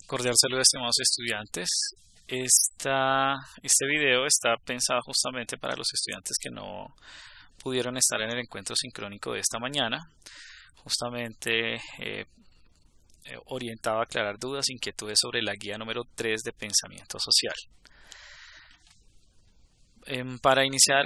Cordial saludo, estimados estudiantes. Este video está pensado justamente para los estudiantes que no pudieron estar en el encuentro sincrónico de esta mañana, justamente orientado a aclarar dudas, inquietudes sobre la guía número 3 de pensamiento social. Para iniciar,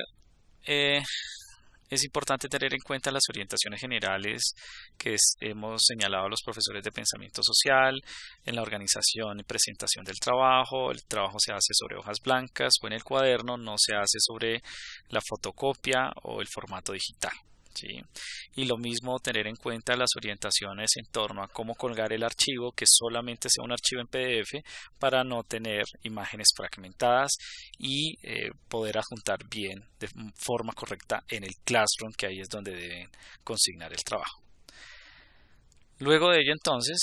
es importante tener en cuenta las orientaciones generales que hemos señalado a los profesores de pensamiento social en la organización y presentación del trabajo. El trabajo se hace sobre hojas blancas o en el cuaderno, no se hace sobre la fotocopia o el formato digital. ¿Sí? Y lo mismo tener en cuenta las orientaciones en torno a cómo colgar el archivo, que solamente sea un archivo en PDF para no tener imágenes fragmentadas y poder adjuntar bien de forma correcta en el Classroom, que ahí es donde deben consignar el trabajo. Luego de ello entonces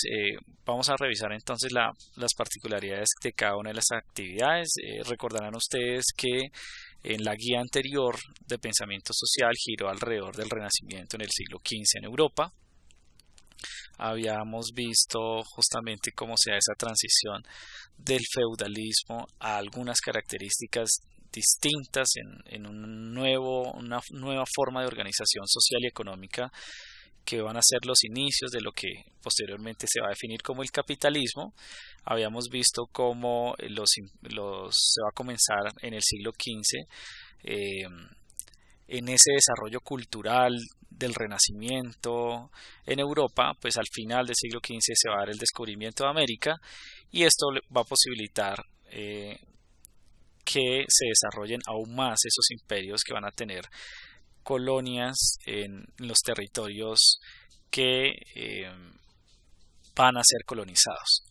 vamos a revisar entonces las particularidades de cada una de las actividades. Recordarán ustedes que en la guía anterior de pensamiento social giró alrededor del Renacimiento en el siglo XV en Europa. Habíamos visto justamente cómo se da esa transición del feudalismo a algunas características distintas en una nueva forma de organización social y económica que van a ser los inicios de lo que posteriormente se va a definir como el capitalismo. Habíamos visto cómo se va a comenzar en el siglo XV en ese desarrollo cultural del Renacimiento en Europa, pues al final del siglo XV se va a dar el descubrimiento de América y esto va a posibilitar que se desarrollen aún más esos imperios que van a tener colonias en los territorios que van a ser colonizados.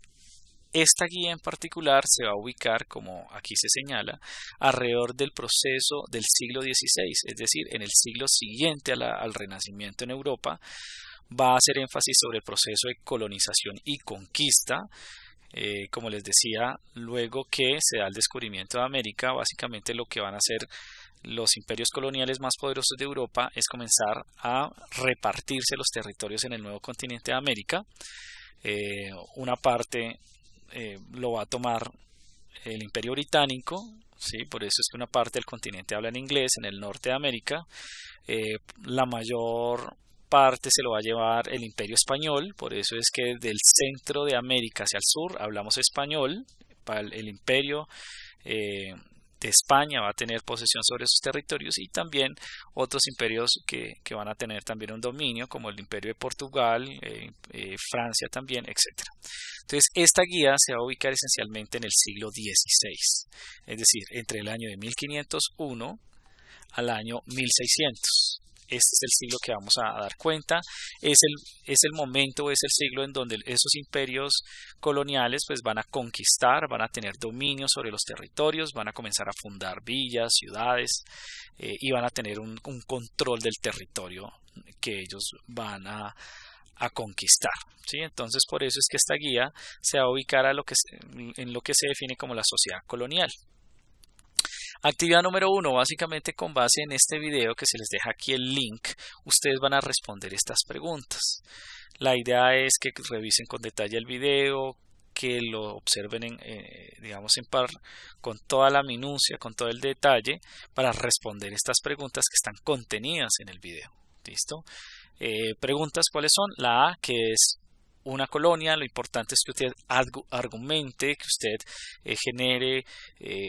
Esta guía en particular se va a ubicar, como aquí se señala, alrededor del proceso del siglo XVI, es decir, en el siglo siguiente al Renacimiento en Europa. Va a hacer énfasis sobre el proceso de colonización y conquista. Como les decía, luego que se da el descubrimiento de América, básicamente lo que van a hacer los imperios coloniales más poderosos de Europa es comenzar a repartirse los territorios en el nuevo continente de América. Una parte lo va a tomar el Imperio Británico, ¿sí? Por eso es que una parte del continente habla en inglés, en el norte de América. La mayor parte se lo va a llevar el Imperio Español, por eso es que del centro de América hacia el sur hablamos español. Para el Imperio de España va a tener posesión sobre esos territorios y también otros imperios que van a tener también un dominio, como el Imperio de Portugal, Francia también, etc. Entonces esta guía se va a ubicar esencialmente en el siglo XVI, es decir, entre el año de 1501 al año 1600. Este es el siglo que vamos a dar cuenta, es el momento, es el siglo en donde esos imperios coloniales pues van a conquistar, van a tener dominio sobre los territorios, van a comenzar a fundar villas, ciudades y van a tener un control del territorio que ellos van a conquistar, ¿sí? Entonces por eso es que esta guía se va a ubicar en lo que se define como la sociedad colonial. Actividad número 1, básicamente con base en este video que se les deja aquí el link, ustedes van a responder estas preguntas. La idea es que revisen con detalle el video, que lo observen con toda la minucia, con todo el detalle, para responder estas preguntas que están contenidas en el video. ¿Listo? Preguntas, ¿cuáles son? La A, que es una colonia. Lo importante es que usted argumente, que usted genere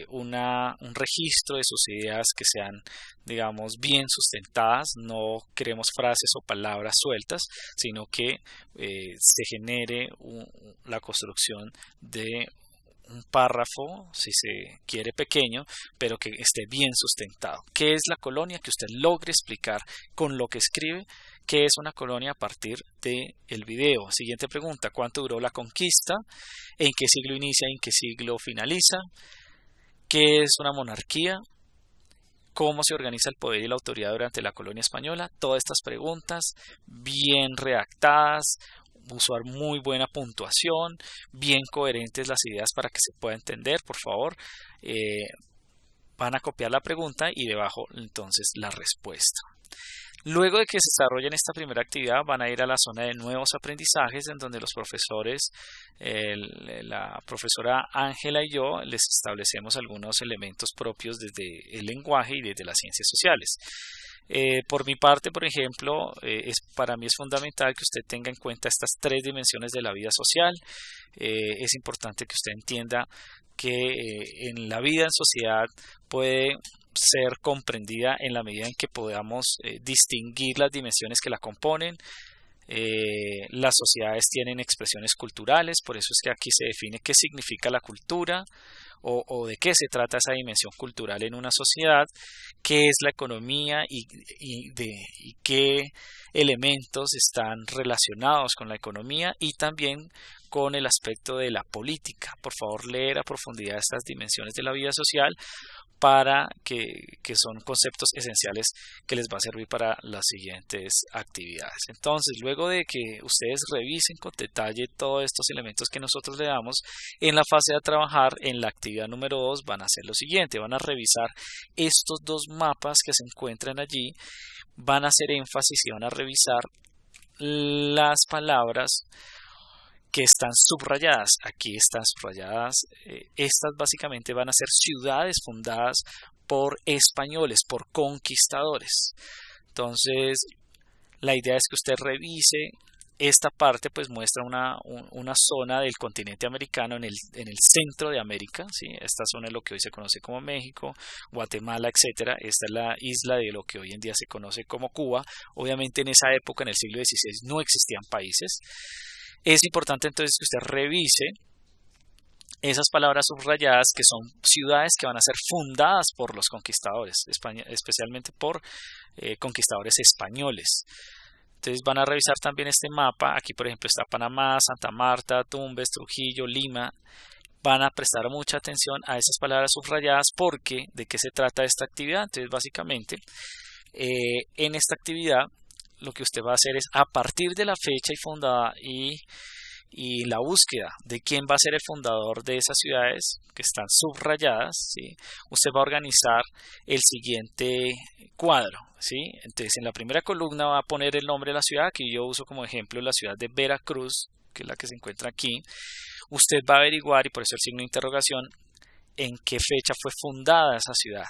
un registro de sus ideas que sean, digamos, bien sustentadas. No queremos frases o palabras sueltas, sino que se genere la construcción de un párrafo, si se quiere pequeño, pero que esté bien sustentado. ¿Qué es la colonia? Que usted logre explicar con lo que escribe qué es una colonia a partir del video. Siguiente pregunta, ¿cuánto duró la conquista? ¿En qué siglo inicia y en qué siglo finaliza? ¿Qué es una monarquía? ¿Cómo se organiza el poder y la autoridad durante la colonia española? Todas estas preguntas bien redactadas, usar muy buena puntuación, bien coherentes las ideas para que se pueda entender, por favor. Van a copiar la pregunta y debajo entonces la respuesta. Luego de que se desarrollen esta primera actividad, van a ir a la zona de nuevos aprendizajes, en donde los profesores, la profesora Ángela y yo, les establecemos algunos elementos propios desde el lenguaje y desde las ciencias sociales. Por mi parte, por ejemplo, para mí es fundamental que usted tenga en cuenta estas tres dimensiones de la vida social. Es importante que usted entienda que en la vida en sociedad puede ser comprendida en la medida en que podamos distinguir las dimensiones que la componen. Las sociedades tienen expresiones culturales, por eso es que aquí se define qué significa la cultura o de qué se trata esa dimensión cultural en una sociedad, qué es la economía y qué elementos están relacionados con la economía y también con el aspecto de la política. Por favor, leer a profundidad estas dimensiones de la vida social para que son conceptos esenciales que les va a servir para las siguientes actividades. Entonces, luego de que ustedes revisen con detalle todos estos elementos que nosotros le damos, en la fase de trabajar, en la actividad número 2, van a hacer lo siguiente, van a revisar estos dos mapas que se encuentran allí, van a hacer énfasis y van a revisar las palabras que están subrayadas. Aquí están subrayadas. Estas básicamente van a ser ciudades fundadas por españoles, por conquistadores. Entonces, la idea es que usted revise esta parte, pues muestra una zona del continente americano en el centro de América, ¿sí? Esta zona es lo que hoy se conoce como México, Guatemala, etcétera. Esta es la isla de lo que hoy en día se conoce como Cuba. Obviamente en esa época, en el siglo XVI, no existían países. Es importante entonces que usted revise esas palabras subrayadas que son ciudades que van a ser fundadas por los conquistadores, especialmente por conquistadores españoles. Entonces van a revisar también este mapa. Aquí por ejemplo está Panamá, Santa Marta, Tumbes, Trujillo, Lima. Van a prestar mucha atención a esas palabras subrayadas porque ¿de qué se trata esta actividad? Entonces básicamente en esta actividad lo que usted va a hacer es a partir de la fecha y la búsqueda de quién va a ser el fundador de esas ciudades que están subrayadas, ¿sí? Usted va a organizar el siguiente cuadro, ¿sí? Entonces en la primera columna va a poner el nombre de la ciudad, que yo uso como ejemplo la ciudad de Veracruz, que es la que se encuentra aquí. Usted va a averiguar, y por eso el signo de interrogación, en qué fecha fue fundada esa ciudad.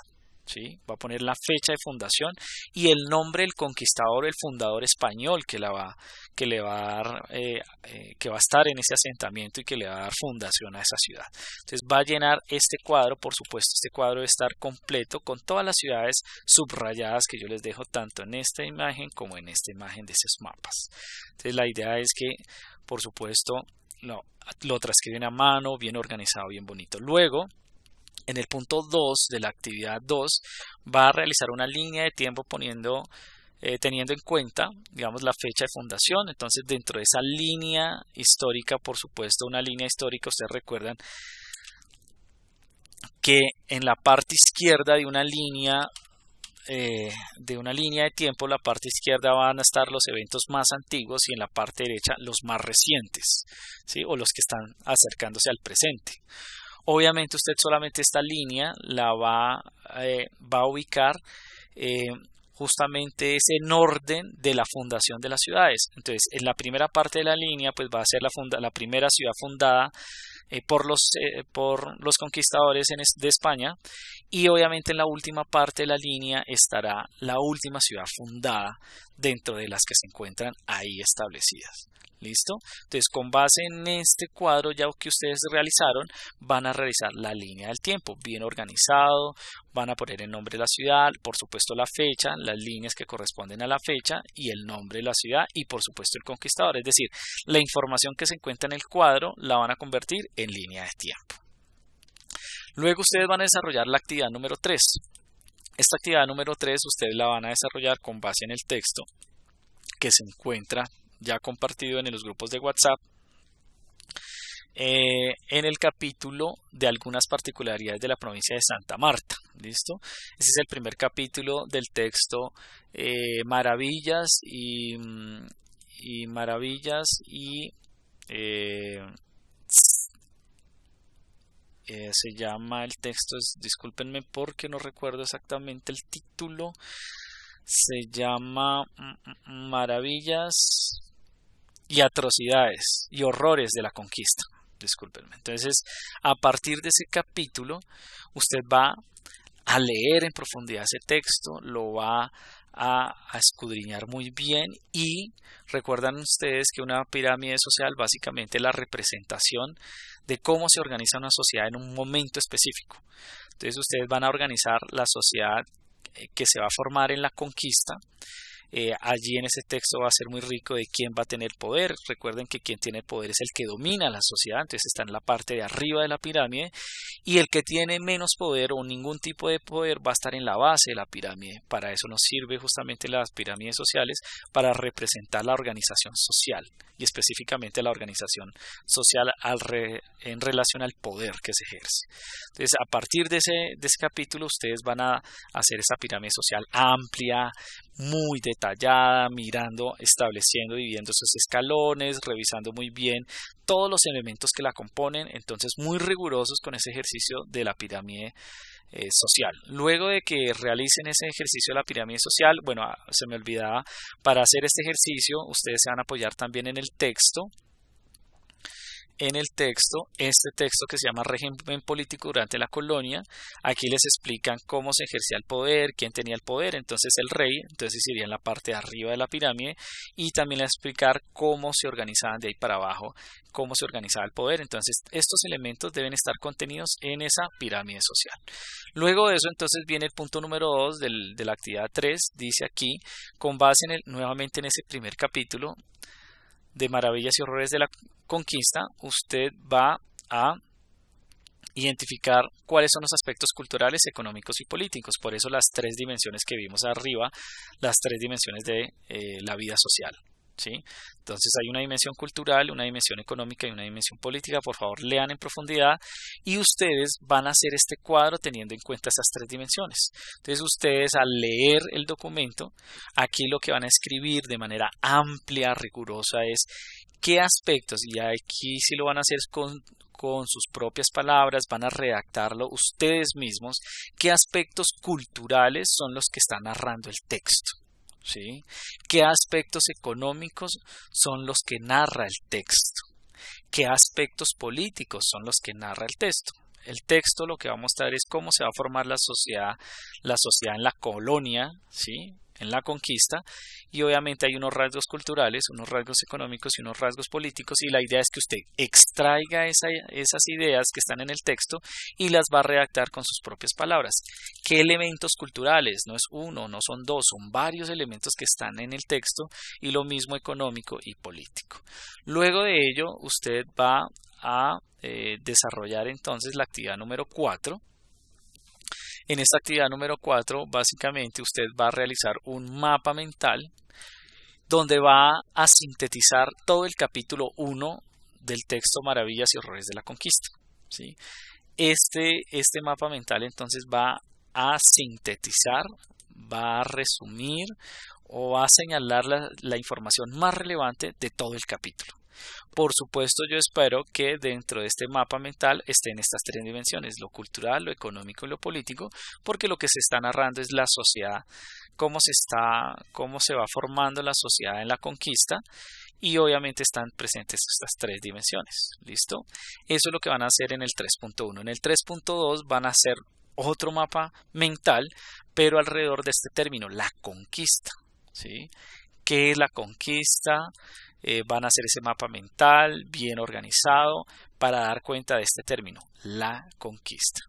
¿Sí? Va a poner la fecha de fundación y el nombre del conquistador, el fundador español que le va a dar, que va a estar en ese asentamiento y que le va a dar fundación a esa ciudad. Entonces va a llenar este cuadro, por supuesto, este cuadro debe estar completo con todas las ciudades subrayadas que yo les dejo tanto en esta imagen como en esta imagen de esos mapas. Entonces la idea es que, por supuesto, lo transcriben a mano, bien organizado, bien bonito. Luego, en el punto 2 de la actividad 2 va a realizar una línea de tiempo teniendo en cuenta, digamos, la fecha de fundación. Entonces, dentro de esa línea histórica, por supuesto, una línea histórica, ustedes recuerdan que en la parte izquierda de una línea de tiempo, la parte izquierda van a estar los eventos más antiguos y en la parte derecha los más recientes, ¿sí? O los que están acercándose al presente. Obviamente usted solamente esta línea la va a ubicar justamente es en orden de la fundación de las ciudades. Entonces, en la primera parte de la línea, pues va a ser la primera ciudad fundada por los conquistadores de España, y obviamente en la última parte de la línea estará la última ciudad fundada dentro de las que se encuentran ahí establecidas. ¿Listo? Entonces, con base en este cuadro ya que ustedes realizaron, van a realizar la línea del tiempo, bien organizado, van a poner el nombre de la ciudad, por supuesto la fecha, las líneas que corresponden a la fecha y el nombre de la ciudad y por supuesto el conquistador, es decir, la información que se encuentra en el cuadro la van a convertir en línea de tiempo. Luego ustedes van a desarrollar la actividad número 3. Esta actividad número 3 ustedes la van a desarrollar con base en el texto que se encuentra ya compartido en los grupos de WhatsApp, en el capítulo de algunas particularidades de la provincia de Santa Marta. ¿Listo? Ese es el primer capítulo del texto, maravillas y se llama el texto, discúlpenme porque no recuerdo exactamente el título. Se llama Maravillas y Atrocidades y Horrores de la Conquista. Discúlpenme. Entonces, a partir de ese capítulo, usted va a leer en profundidad ese texto, lo va a escudriñar muy bien y recuerdan ustedes que una pirámide social básicamente es la representación de cómo se organiza una sociedad en un momento específico. Entonces ustedes van a organizar la sociedad que se va a formar en la conquista. Allí en ese texto va a ser muy rico de quién va a tener poder. Recuerden que quien tiene poder es el que domina la sociedad, entonces está en la parte de arriba de la pirámide, y el que tiene menos poder o ningún tipo de poder va a estar en la base de la pirámide. Para eso nos sirve justamente las pirámides sociales, para representar la organización social y específicamente la organización social en relación al poder que se ejerce. Entonces, a partir de ese capítulo, ustedes van a hacer esa pirámide social amplia, muy detallada, mirando, estableciendo, dividiendo esos escalones, revisando muy bien todos los elementos que la componen, entonces muy rigurosos con ese ejercicio de la pirámide social. Luego de que realicen ese ejercicio de la pirámide social, bueno, se me olvidaba, para hacer este ejercicio ustedes se van a apoyar también en el texto. Este texto que se llama Régimen Político durante la Colonia. Aquí les explican cómo se ejercía el poder, quién tenía el poder, entonces el rey, entonces iría en la parte de arriba de la pirámide, y también les explicar cómo se organizaban de ahí para abajo, cómo se organizaba el poder. Entonces estos elementos deben estar contenidos en esa pirámide social. Luego de eso entonces viene el punto número 2 de la actividad 3, dice aquí, con base nuevamente en ese primer capítulo de Maravillas y Horrores de la Conquista, usted va a identificar cuáles son los aspectos culturales, económicos y políticos. Por eso las tres dimensiones que vimos arriba, las tres dimensiones de la vida social. ¿Sí? Entonces hay una dimensión cultural, una dimensión económica y una dimensión política. Por favor, lean en profundidad y ustedes van a hacer este cuadro teniendo en cuenta esas tres dimensiones. Entonces ustedes, al leer el documento, aquí lo que van a escribir de manera amplia, rigurosa, es qué aspectos, y aquí sí lo van a hacer con sus propias palabras, van a redactarlo ustedes mismos, qué aspectos culturales son los que está narrando el texto. ¿Sí? ¿Qué aspectos económicos son los que narra el texto? ¿Qué aspectos políticos son los que narra el texto? El texto lo que va a mostrar es cómo se va a formar la sociedad en la colonia, ¿sí? En la conquista, y obviamente hay unos rasgos culturales, unos rasgos económicos y unos rasgos políticos, y la idea es que usted extraiga esas ideas que están en el texto y las va a redactar con sus propias palabras. ¿Qué elementos culturales? No es uno, no son dos, son varios elementos que están en el texto, y lo mismo económico y político. Luego de ello, usted va a desarrollar entonces la actividad número 4. En esta actividad número 4, básicamente usted va a realizar un mapa mental donde va a sintetizar todo el capítulo 1 del texto Maravillas y Horrores de la Conquista. ¿Sí? Este mapa mental entonces va a sintetizar, va a resumir o va a señalar la información más relevante de todo el capítulo. Por supuesto, yo espero que dentro de este mapa mental estén estas tres dimensiones, lo cultural, lo económico y lo político, porque lo que se está narrando es la sociedad, cómo se va formando la sociedad en la conquista, y obviamente están presentes estas tres dimensiones. ¿Listo? Eso es lo que van a hacer en el 3.1. En el 3.2 van a hacer otro mapa mental, pero alrededor de este término, la conquista. ¿Sí? ¿Qué es la conquista? Van a hacer ese mapa mental bien organizado para dar cuenta de este término, la conquista.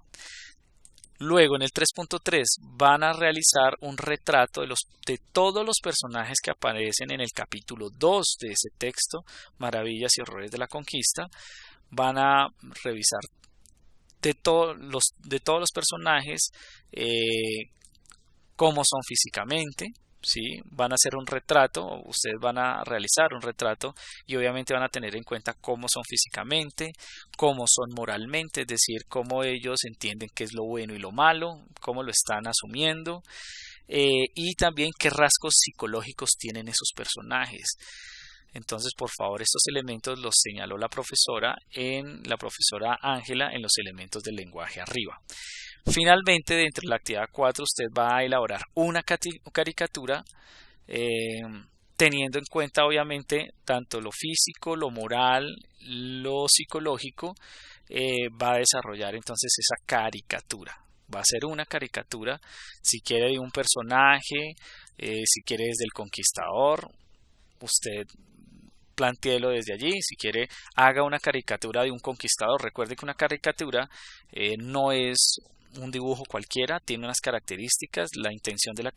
Luego en el 3.3 van a realizar un retrato de todos los personajes que aparecen en el capítulo 2 de ese texto, Maravillas y Horrores de la Conquista. Van a revisar de todos los personajes cómo son físicamente. ¿Sí? Van a hacer un retrato, ustedes van a realizar un retrato y obviamente van a tener en cuenta cómo son físicamente, cómo son moralmente, es decir, cómo ellos entienden qué es lo bueno y lo malo, cómo lo están asumiendo, y también qué rasgos psicológicos tienen esos personajes. Entonces, por favor, estos elementos los señaló la profesora Ángela en los elementos del lenguaje arriba. Finalmente, dentro de la actividad 4, usted va a elaborar una caricatura eh, teniendo en cuenta obviamente tanto lo físico, lo moral, lo psicológico. Va a desarrollar entonces esa caricatura. Va a ser una caricatura, si quiere de un personaje, si quiere desde el conquistador, usted plantéelo desde allí. Si quiere, haga una caricatura de un conquistador. Recuerde que una caricatura no es un dibujo cualquiera, tiene unas características. La intención de la